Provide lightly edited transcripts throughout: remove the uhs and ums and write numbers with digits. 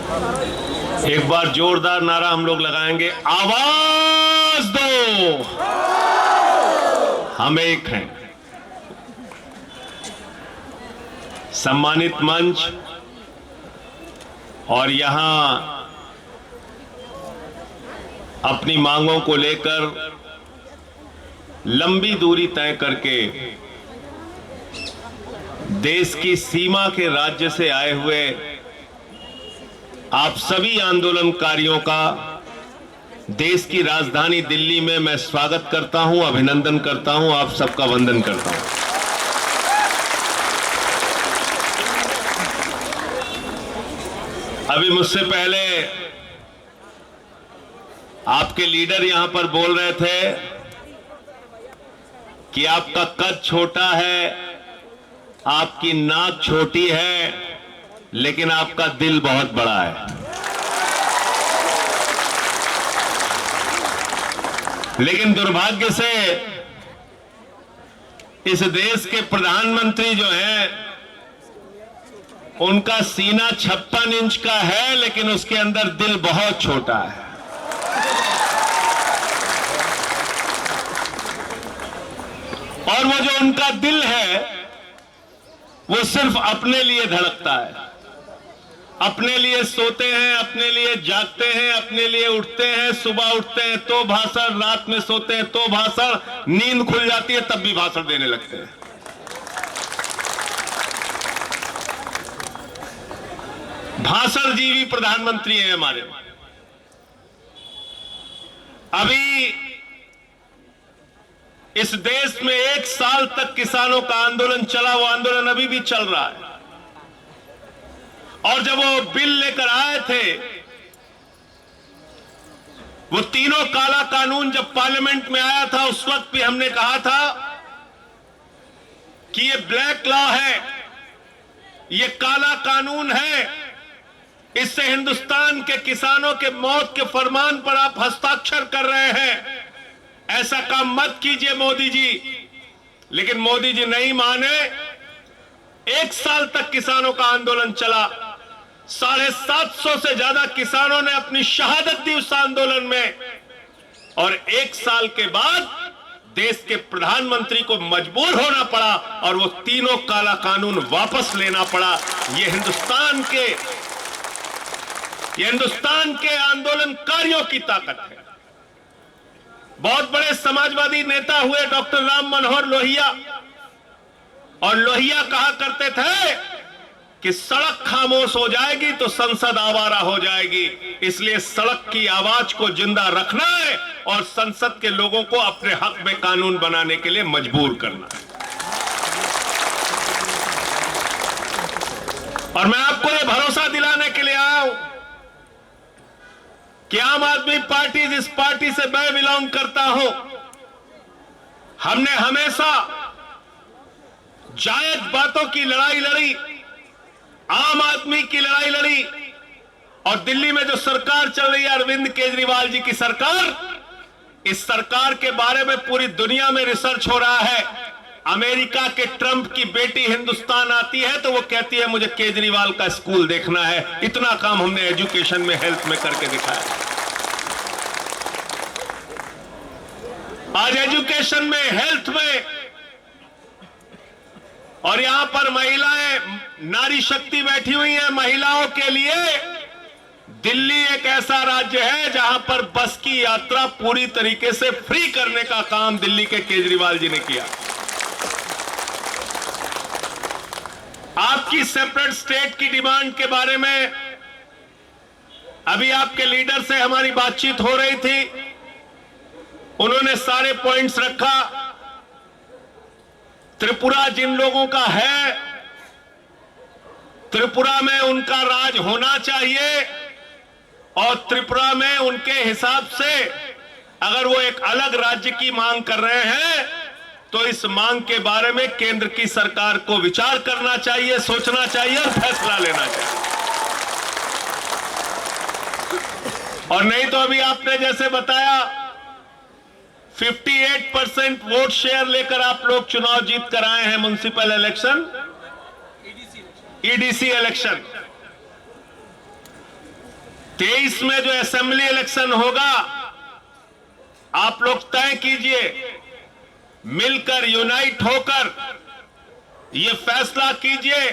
एक बार जोरदार नारा हम लोग लगाएंगे, आवाज दो, हम एक हैं। सम्मानित मंच और यहां अपनी मांगों को लेकर लंबी दूरी तय करके देश की सीमा के राज्य से आए हुए आप सभी आंदोलनकारियों का देश की राजधानी दिल्ली में मैं स्वागत करता हूं, अभिनंदन करता हूं, आप सबका वंदन करता हूं। अभी मुझसे पहले आपके लीडर यहां पर बोल रहे थे कि आपका कद छोटा है, आपकी नाक छोटी है, लेकिन आपका दिल बहुत बड़ा है। लेकिन दुर्भाग्य से इस देश के प्रधानमंत्री जो हैं, उनका सीना 56 इंच का है, लेकिन उसके अंदर दिल बहुत छोटा है। और वो जो उनका दिल है, वो सिर्फ अपने लिए धड़कता है, अपने लिए सोते हैं, अपने लिए जागते हैं, अपने लिए उठते हैं। सुबह उठते हैं तो भाषण, रात में सोते हैं तो भाषण, नींद खुल जाती है तब भी भाषण देने लगते हैं। भाषण जीवी प्रधानमंत्री हैं हमारे। अभी इस देश में 1 साल तक किसानों का आंदोलन चला, वो आंदोलन अभी भी चल रहा है। और जब वो बिल लेकर आए थे, वो तीनों काला कानून जब पार्लियामेंट में आया था, उस वक्त भी हमने कहा था कि ये ब्लैक लॉ है, ये काला कानून है, इससे हिंदुस्तान के किसानों के मौत के फरमान पर आप हस्ताक्षर कर रहे हैं, ऐसा काम मत कीजिए मोदी जी। लेकिन मोदी जी नहीं माने। 1 साल तक किसानों का आंदोलन चला, 750 से ज्यादा किसानों ने अपनी शहादत दी उस आंदोलन में। और 1 साल के बाद देश के प्रधानमंत्री को मजबूर होना पड़ा और वो तीनों काला कानून वापस लेना पड़ा। ये हिंदुस्तान के आंदोलनकारियों की ताकत है। बहुत बड़े समाजवादी नेता हुए डॉक्टर राम मनोहर लोहिया, और लोहिया कहा करते थे कि सड़क खामोश हो जाएगी तो संसद आवारा हो जाएगी। इसलिए सड़क की आवाज को जिंदा रखना है और संसद के लोगों को अपने हक में कानून बनाने के लिए मजबूर करना है। और मैं आपको यह भरोसा दिलाने के लिए आया हूं कि आम आदमी पार्टी, जिस पार्टी से मैं बिलोंग करता हूं, हमने हमेशा जायज बातों की लड़ाई लड़ी, आम आदमी की लड़ाई लड़ी। और दिल्ली में जो सरकार चल रही है अरविंद केजरीवाल जी की सरकार, इस सरकार के बारे में पूरी दुनिया में रिसर्च हो रहा है। अमेरिका के ट्रंप की बेटी हिंदुस्तान आती है तो वो कहती है मुझे केजरीवाल का स्कूल देखना है। इतना काम हमने एजुकेशन में, हेल्थ में करके दिखाया। आज एजुकेशन में, हेल्थ में, और यहां पर महिलाएं, नारी शक्ति बैठी हुई है। महिलाओं के लिए दिल्ली एक ऐसा राज्य है जहां पर बस की यात्रा पूरी तरीके से फ्री करने का काम दिल्ली के केजरीवाल जी ने किया। आपकी सेपरेट स्टेट की डिमांड के बारे में अभी आपके लीडर से हमारी बातचीत हो रही थी, उन्होंने सारे पॉइंट्स रखा। त्रिपुरा जिन लोगों का है, त्रिपुरा में उनका राज होना चाहिए और त्रिपुरा में उनके हिसाब से अगर वो एक अलग राज्य की मांग कर रहे हैं तो इस मांग के बारे में केंद्र की सरकार को विचार करना चाहिए, सोचना चाहिए और फैसला लेना चाहिए। और नहीं तो अभी आपने जैसे बताया 58% वोट शेयर लेकर आप लोग चुनाव जीत कर आए हैं म्युनिसिपल इलेक्शन, ईडीसी इलेक्शन। 23 में जो असेंबली इलेक्शन होगा, आप लोग तय कीजिए, मिलकर यूनाइट होकर ये फैसला कीजिए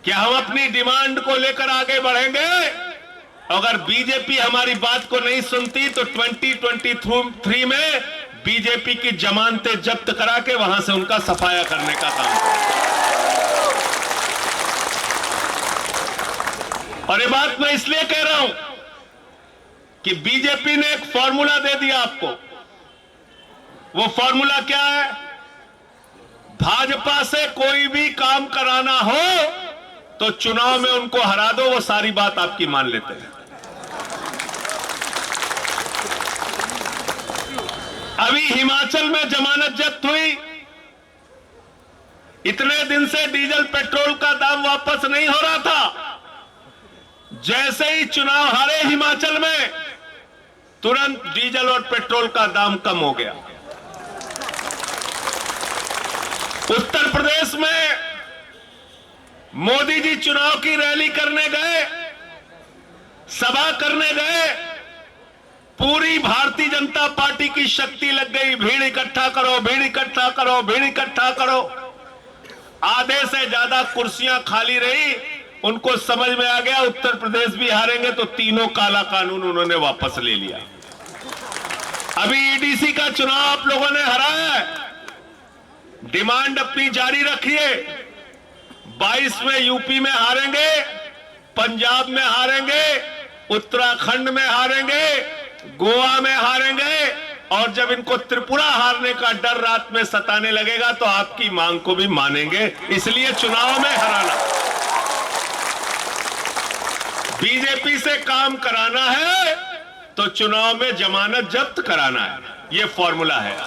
कि हम अपनी डिमांड को लेकर आगे बढ़ेंगे। अगर बीजेपी हमारी बात को नहीं सुनती तो 2023 में बीजेपी की जमानतें जब्त करा के वहां से उनका सफाया करने का काम करें। और ये बात मैं इसलिए कह रहा हूं कि बीजेपी ने एक फॉर्मूला दे दिया आपको। वो फॉर्मूला क्या है? भाजपा से कोई भी काम कराना हो तो चुनाव में उनको हरा दो, वो सारी बात आपकी मान लेते हैं। अभी हिमाचल में जमानत जब्त हुई, इतने दिन से डीजल पेट्रोल का दाम वापस नहीं हो रहा था। जैसे ही चुनाव हारे हिमाचल में, तुरंत डीजल और पेट्रोल का दाम कम हो गया। उत्तर प्रदेश में मोदी जी चुनाव की रैली करने गए, सभा करने गए, पूरी भारतीय जनता पार्टी की शक्ति लग गई, भीड़ इकट्ठा करो, भीड़ इकट्ठा करो, भीड़ इकट्ठा करो। आधे से ज्यादा कुर्सियां खाली रही। उनको समझ में आ गया उत्तर प्रदेश भी हारेंगे, तो तीनों काला कानून उन्होंने वापस ले लिया। अभी ईडीसी का चुनाव आप लोगों ने हराया है, डिमांड अपनी जारी रखिए। 22 में यूपी में हारेंगे, पंजाब में हारेंगे, उत्तराखंड में हारेंगे, गोवा में हारेंगे, और जब इनको त्रिपुरा हारने का डर रात में सताने लगेगा तो आपकी मांग को भी मानेंगे। इसलिए चुनाव में हराना, बीजेपी से काम कराना है तो चुनाव में जमानत जब्त कराना है। यह फॉर्मूला है,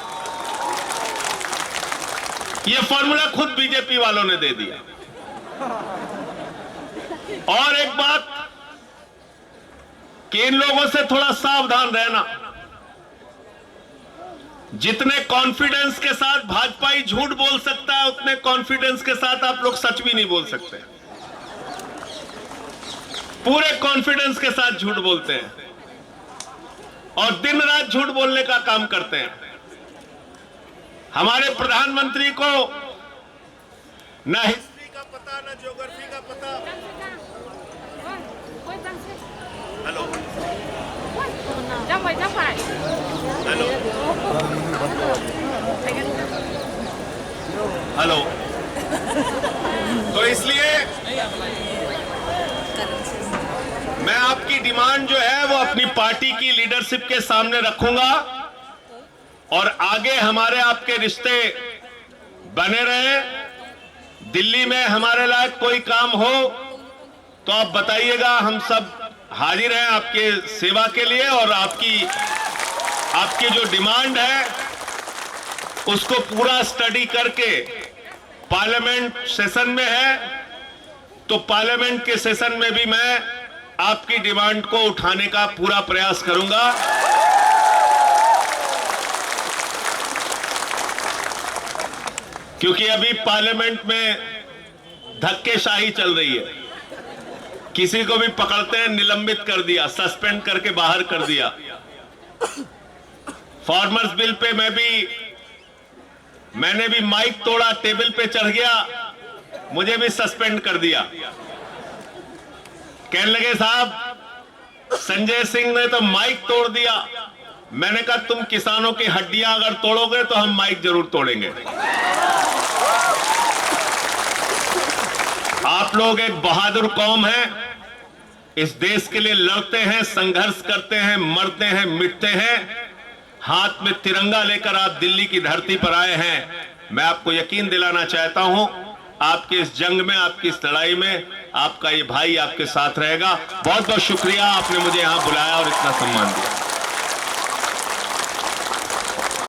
यह फॉर्मूला खुद बीजेपी वालों ने दे दिया। और एक बात कि इन लोगों से थोड़ा सावधान रहना। जितने कॉन्फिडेंस के साथ भाजपा झूठ बोल सकता है, उतने कॉन्फिडेंस के साथ आप लोग सच भी नहीं बोल सकते। पूरे कॉन्फिडेंस के साथ झूठ बोलते हैं और दिन रात झूठ बोलने का काम करते हैं। हमारे प्रधानमंत्री को ना हिस्ट्री का पता, ना ज्योग्राफी का पता। Hello hello hello. तो इसलिए मैं आपकी डिमांड जो है वो अपनी पार्टी की लीडरशिप के सामने रखूंगा, और आगे हमारे आपके रिश्ते बने रहे। दिल्ली में हमारे लायक कोई काम हो तो आप बताइएगा, हम सब हाजिर हैं आपके सेवा के लिए। और आपकी जो डिमांड है उसको पूरा स्टडी करके, पार्लियामेंट सेशन में है तो पार्लियामेंट के सेशन में भी मैं आपकी डिमांड को उठाने का पूरा प्रयास करूंगा। क्योंकि अभी पार्लियामेंट में धक्केशाही चल रही है। किसी को भी पकड़ते हैं, निलंबित कर दिया, सस्पेंड करके बाहर कर दिया। फार्मर्स बिल पे मैंने भी माइक तोड़ा, टेबल पे चढ़ गया, मुझे भी सस्पेंड कर दिया। कहने लगे साहब संजय सिंह ने तो माइक तोड़ दिया। मैंने कहा तुम किसानों की हड्डियां अगर तोड़ोगे तो हम माइक जरूर तोड़ेंगे। आप लोग एक बहादुर कौम है, इस देश के लिए लड़ते हैं, संघर्ष करते हैं, मरते हैं, मिटते हैं। हाथ में तिरंगा लेकर आप दिल्ली की धरती पर आए हैं। मैं आपको यकीन दिलाना चाहता हूं, आपके इस जंग में, आपकी इस लड़ाई में आपका ये भाई आपके साथ रहेगा। बहुत बहुत शुक्रिया, आपने मुझे यहां बुलाया और इतना सम्मान दिया।